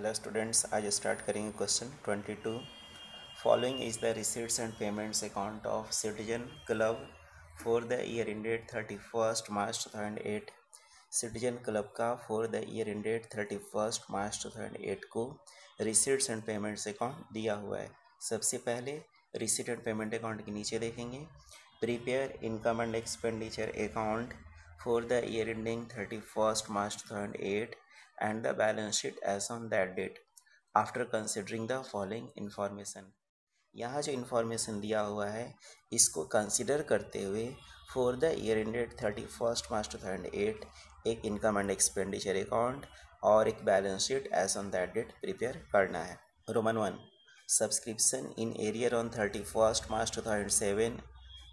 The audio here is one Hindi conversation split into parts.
हेलो स्टूडेंट्स, आज स्टार्ट करेंगे question 22। Following is the receipts and payments account of citizen club for the year ended 31 March 2008। Citizen club का फॉर द ईयर इंडेड 31 मार्च 2008 को रिसीट्स एंड पेमेंट्स अकाउंट दिया हुआ है। सबसे पहले रिसीट एंड पेमेंट अकाउंट के नीचे देखेंगे prepare income and expenditure account for the year ending 31 March 2008 and the balance sheet as on that date after considering the following information। यहाँ जो इन्फॉर्मेशन दिया हुआ है इसको कंसिडर करते हुए for the year ended 31 March 2008 एक इनकम एंड एक्सपेंडिचर अकाउंट और एक balance sheet as on that date prepare करना है। Roman 1 subscription in arrear on 31 March 2007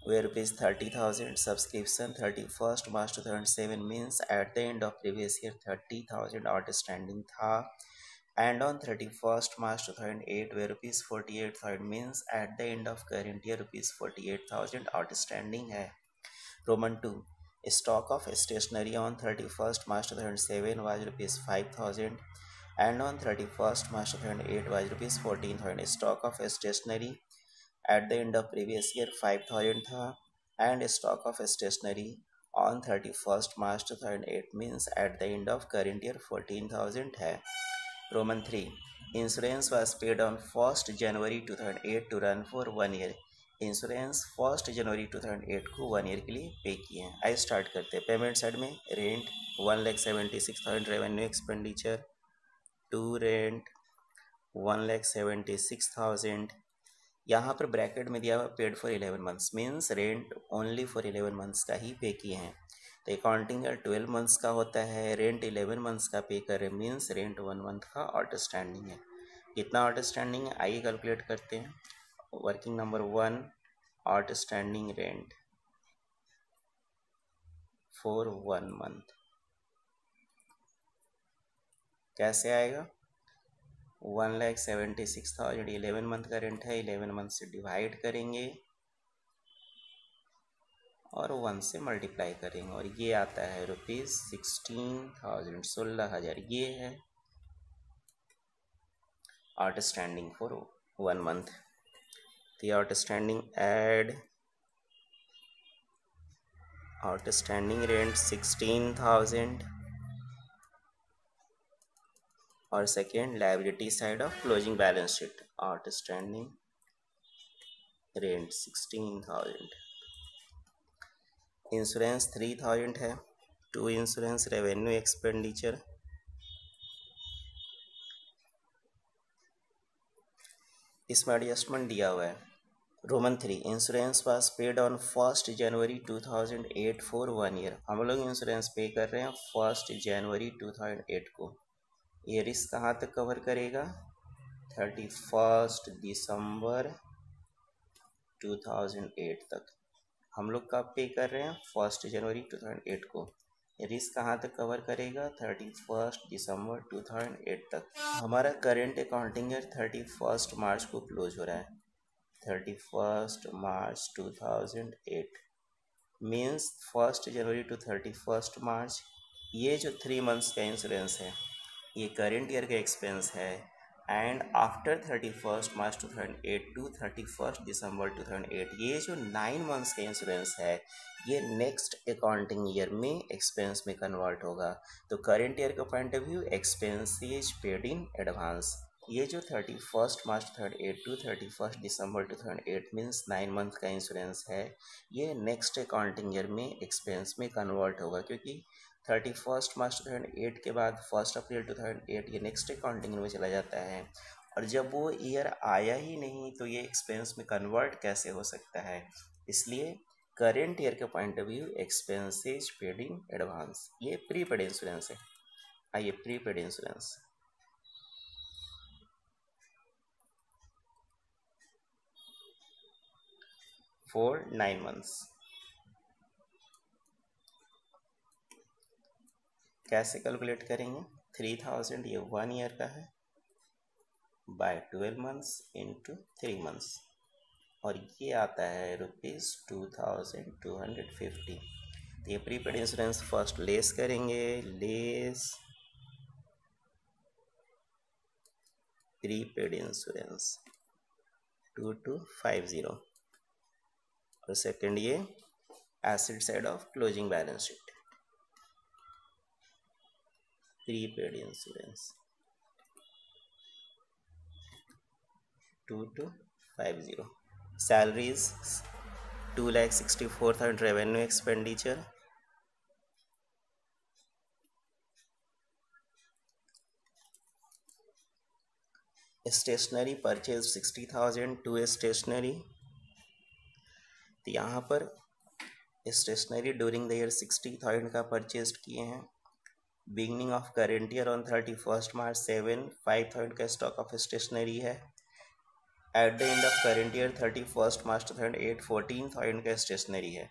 where rupees 30,000 subscription 31 March 2007 means at the end of previous year 30,000 outstanding था, and on 31 March 2008 where rupees 48,000 means at the end of current year rupees 48,000 outstanding है। Roman 2 stock of stationery on 31 March 2007 was rupees 5,000 and on 31 March 2008 was rupees 14,000। stock of stationery at the end of previous year 5,000 था, and stock of stationery on 31 March 2008 means at the end of current year 14,000 है। Roman 3 insurance was paid on 1st January 2008 to run for 1 year। Insurance 1st January 2008 को 1 ईयर के लिए पे किए हैं। आइए स्टार्ट करते हैं। पेमेंट साइड में rent 1,76,000 revenue expenditure to rent 1,76,000। यहाँ पर ब्रैकेट में दिया हुआ paid for 11 months means rent only for 11 months का ही पे किए हैं। तो अकाउंटिंग ईयर 12 मंथ्स का होता है, रेंट 11 मंथ्स का पे कर रहे मीन्स रेंट 1 मंथ का आउटस्टैंडिंग है। कितना आउटस्टैंडिंग है आइए कैलकुलेट करते हैं। Working number 1 outstanding rent for 1 month कैसे आएगा। 1,76,000 11 मंथ का रेंट है, 11 मंथ से डिवाइड करेंगे और 1 से मल्टीप्लाई करेंगे और ये आता है रुपीज़ 16,000 16,000। ये है आउटस्टैंडिंग फॉर 1 मंथ। तो आउटस्टैंडिंग ऐड आउटस्टैंडिंग रेंट 16,000 और second liability side of closing balance sheet outstanding rent 16,000। Insurance 3,000 है, टू इंश्योरेंस रेवेन्यू एक्सपेंडिचर इसमें एडजस्टमेंट दिया हुआ है। Roman 3 insurance was paid on 1st January 2008 for 1 year. हम लोग इंश्योरेंस पे कर रहे हैं 1st January 2008 को। ये रिस्क कहाँ तक कवर करेगा 31 दिसंबर 2008 तक। हम लोग कब पे कर रहे हैं 1st January 2008 को। रिस्क कहाँ तक कवर करेगा 31 दिसंबर 2008 तक। हमारा करेंट अकाउंटिंग ईयर 31 मार्च को क्लोज हो रहा है। 31 मार्च 2008 मीन्स 1st January to 31 मार्च। ये जो 3 मंथ्स का इंश्योरेंस है ये करेंट ईयर का एक्सपेंस है, एंड आफ्टर 31 मार्च 2008 टू 31 दिसंबर 2008 ये जो 9 मंथ्स का इंश्योरेंस है ये नेक्स्ट अकाउंटिंग ईयर में एक्सपेंस में कन्वर्ट होगा। तो करेंट ईयर का point of view expenses paid in advance. ये जो 31 मार्च 2008 टू 31 दिसंबर 2008 मीन्स 9 मंथ का इंश्योरेंस है ये नेक्स्ट अकाउंटिंग ईयर में एक्सपेंस में कन्वर्ट होगा, क्योंकि 31 मार्च 2008 के बाद 1 अप्रैल 2008 ये नेक्स्ट अकाउंटिंग में चला जाता है, और जब वो ईयर आया ही नहीं तो ये एक्सपेंस में कन्वर्ट कैसे हो सकता है। इसलिए करेंट ईयर के point of view expenses paid in advance ये प्रीपेड इंश्योरेंस है। आइए प्रीपेड इंश्योरेंस फॉर 9 मंथ्स कैसे कैलकुलेट करेंगे। 3,000 ये 1 ईयर का है बाय 12 मंथ्स इंटू 3 मंथ्स और ये आता है रुपीज़ 2,250। तो ये प्रीपेड इंश्योरेंस फर्स्ट लेस करेंगे, लेस प्रीपेड इंश्योरेंस 2250, और सेकंड ये asset side of closing balance sheet, prepaid insurance 2250. Salaries 2,64,000 revenue expenditure. Stationery purchase 60,000 to stationery. तो यहाँ पर स्टेशनरी ड्यूरिंग द ईयर 60,000 का परचेज किए हैं. Beginning of current year on 31 मार्च 5,000 का स्टॉक ऑफ स्टेशनरी है. At the end of current year 31 मार्च 14,000 का स्टेशनरी है.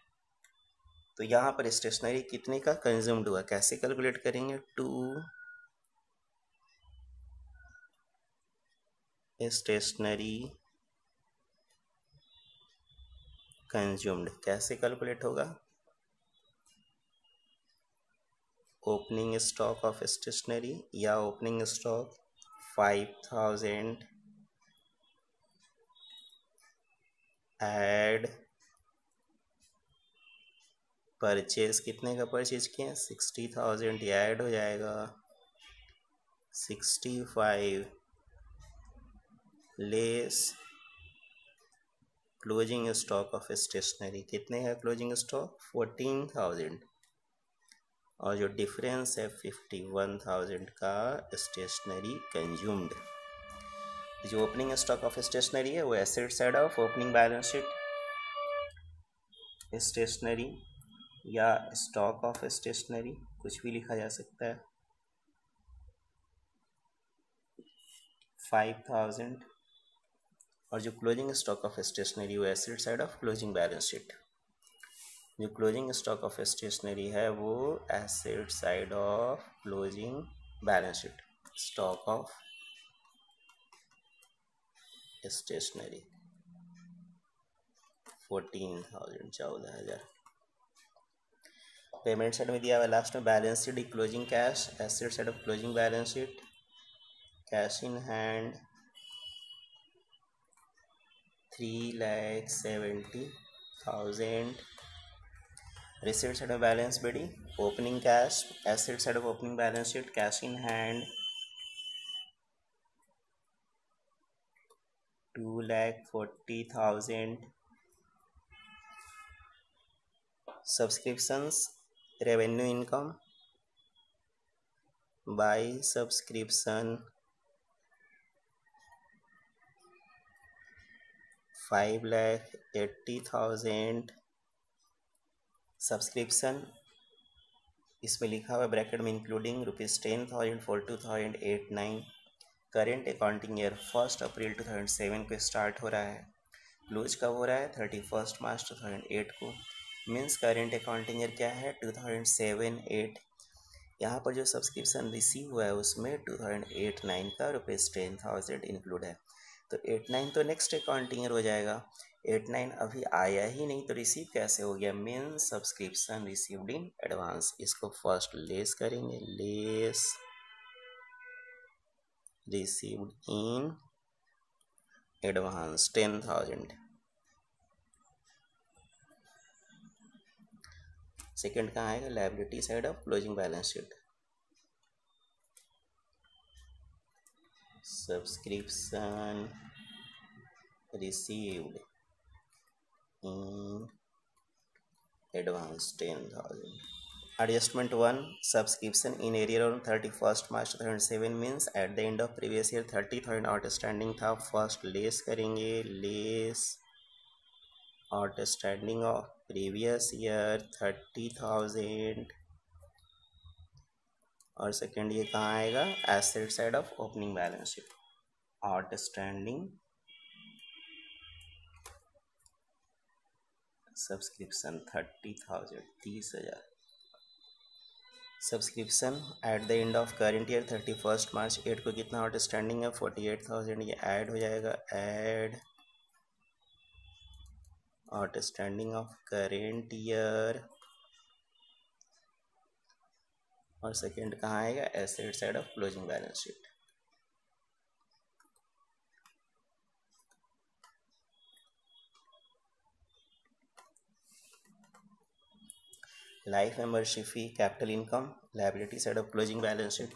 तो यहाँ पर स्टेशनरी कितने का कंज्यूम्ड हुआ, कैसे कैलकुलेट करेंगे? टू स्टेशनरी कंज्यूम्ड कैसे कैलकुलेट होगा? ओपनिंग स्टॉक ऑफ स्टेशनरी या ओपनिंग स्टॉक 5,000 एड परचेज, कितने का परचेज किए? 60,000, ऐड हो जाएगा 65 less closing stock of stationery. कितने का क्लोजिंग स्टॉक? 14,000, और जो डिफरेंस है 51,000 का स्टेशनरी कंज्यूम्ड. जो ओपनिंग स्टॉक ऑफ स्टेशनरी है वो asset side of opening balance sheet. Stationery या स्टॉक ऑफ स्टेशनरी कुछ भी लिखा जा सकता है. 5,000, और जो क्लोजिंग स्टॉक ऑफ स्टेशनरी वो asset side of closing balance sheet. जो क्लोजिंग स्टॉक ऑफ स्टेशनरी है वो asset side of closing balance sheet. Stock of stationery 14,000, 14,000. Payment side में दिया हुआ लास्ट में balance sheet closing cash, asset side of closing balance sheet cash in hand 3,70,000. Receipt side of balance बड़ी opening cash, asset side of opening balance sheet cash in hand 2,40,000. Subscriptions revenue income by subscription 5,80,000. Subscription इसमें लिखा हुआ ब्रैकेट में including ₹10,000 for 2008-9. Current accounting year 1 April 2007 को स्टार्ट हो रहा है. क्लोज कब हो रहा है? 31 मार्च 2008 को. मीन्स करेंट अकाउंटिंग ईयर क्या है? 2007-8. यहाँ पर जो सब्सक्रिप्शन रिसीव हुआ है उसमें 2008-9 का ₹10,000 इंक्लूड है. तो 8-9 तो नेक्स्ट अकाउंटिंग ईयर हो जाएगा. 8-9 अभी आया ही नहीं तो रिसीव कैसे हो गया? Means subscription received in advance. इसको फर्स्ट लेस करेंगे, less received in advance 10,000. Second कहाँ आएगा? Liability side of closing balance sheet. Subscription received in advance 10,000. Adjustment 1, subscription in arrear on 31st March 2007 means at the end of previous year 30,000 outstanding था. फर्स्ट लेस करेंगे, less outstanding of previous year 30,000, और सेकेंड ये कहाँ आएगा? Asset side of opening balance sheet. Outstanding subscription 30,000, 30,000. Subscription at the end of current year 31 मार्च 8 को कितना आउटस्टैंडिंग है? 48,000. ये ऐड हो जाएगा, add outstanding of current year, और सेकेंड कहाँ आएगा? Asset side of closing balance sheet. Life membership fee, capital income, liability side of closing balance sheet.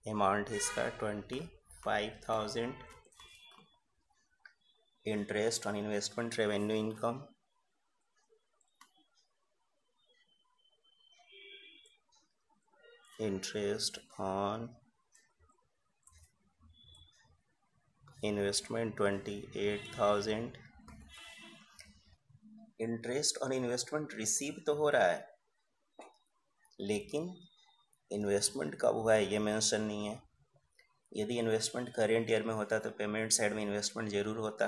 Amount है इसका 25,000. Interest on investment revenue income, interest on investment 28,000. Interest on investment receive तो हो रहा है, लेकिन इन्वेस्टमेंट कब हुआ है ये मेंशन नहीं है. यदि इन्वेस्टमेंट करेंट ईयर में होता तो पेमेंट साइड में इन्वेस्टमेंट ज़रूर होता.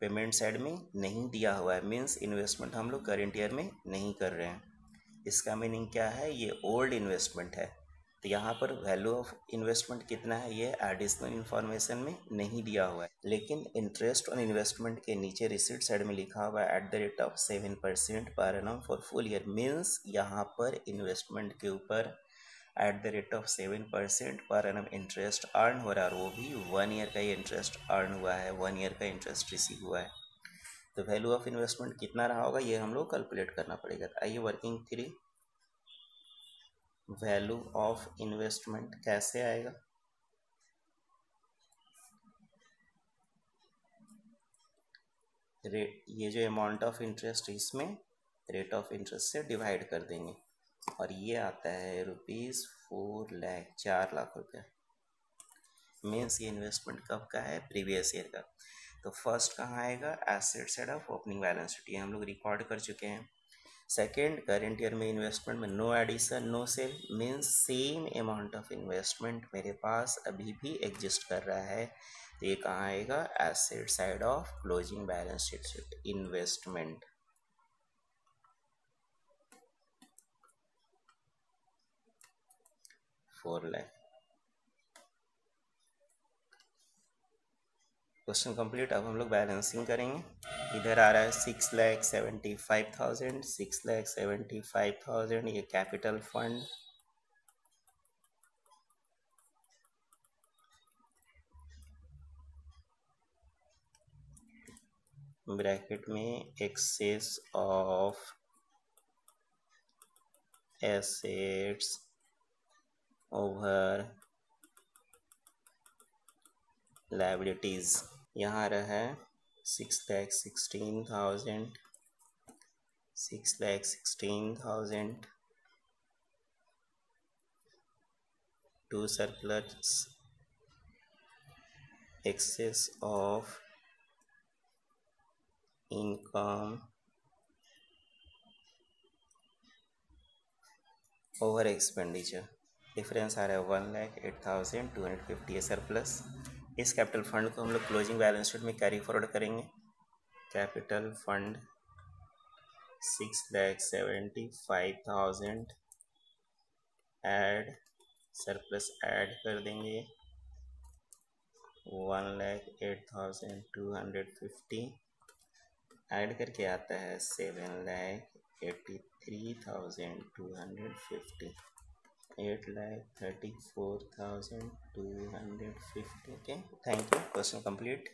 पेमेंट साइड में नहीं दिया हुआ है, मीन्स इन्वेस्टमेंट हम लोग करेंट ईयर में नहीं कर रहे हैं. इसका मीनिंग क्या है, ये ओल्ड इन्वेस्टमेंट है. तो यहाँ पर वैल्यू ऑफ इन्वेस्टमेंट कितना है ये एडिशनल इन्फॉर्मेशन में नहीं दिया हुआ है. लेकिन इंटरेस्ट ऑन इन्वेस्टमेंट के नीचे रिसीट साइड में लिखा हुआ है @ 7% per annum for full year. Means यहाँ पर इन्वेस्टमेंट के ऊपर @ 7% पर एनम इंटरेस्ट अर्न हो रहा है, और वो भी 1 ईयर का ही इंटरेस्ट अर्न हुआ है, 1 ईयर का इंटरेस्ट रिसीव हुआ है. तो वैल्यू ऑफ इन्वेस्टमेंट कितना रहा होगा ये हम लोग कैलकुलेट करना पड़ेगा. तो आइए working three, value of investment कैसे आएगा. रेट, ये जो अमाउंट ऑफ इंटरेस्ट इसमें रेट ऑफ इंटरेस्ट से डिवाइड कर देंगे, और ये आता है ₹4 लाख, 4 लाख रुपया. मीन्स ये इन्वेस्टमेंट कब का है, प्रीवियस ईयर का. तो फर्स्ट कहाँ आएगा, asset side of opening balance sheet, ये हम लोग रिकॉर्ड कर चुके हैं. सेकेंड, करेंट ईयर में इन्वेस्टमेंट में no addition no sale, means same amount of investment मेरे पास अभी भी एग्जिस्ट कर रहा है. तो ये कहाँ आएगा, asset side of closing balance sheet. Investment 4 lakh. Question complete. अब हम लोग बैलेंसिंग करेंगे. इधर आ रहा है 6,75,000, 6,75,000 ये कैपिटल फंड, ब्रैकेट में excess of assets over liabilities. यहाँ रहा है 6,16,000, 6,16,000 to surplus excess of income over expenditure. Difference आ रहा है 1,08,250 सरप्लस. इस कैपिटल फंड को हम लोग क्लोजिंग बैलेंस शीट में कैरी फॉरवर्ड करेंगे. Capital fund 6,75,000 add surplus add कर देंगे 1,08,250 ऐड करके आता है 7,83,250, 8,34,250. Okay, thank you. Question complete.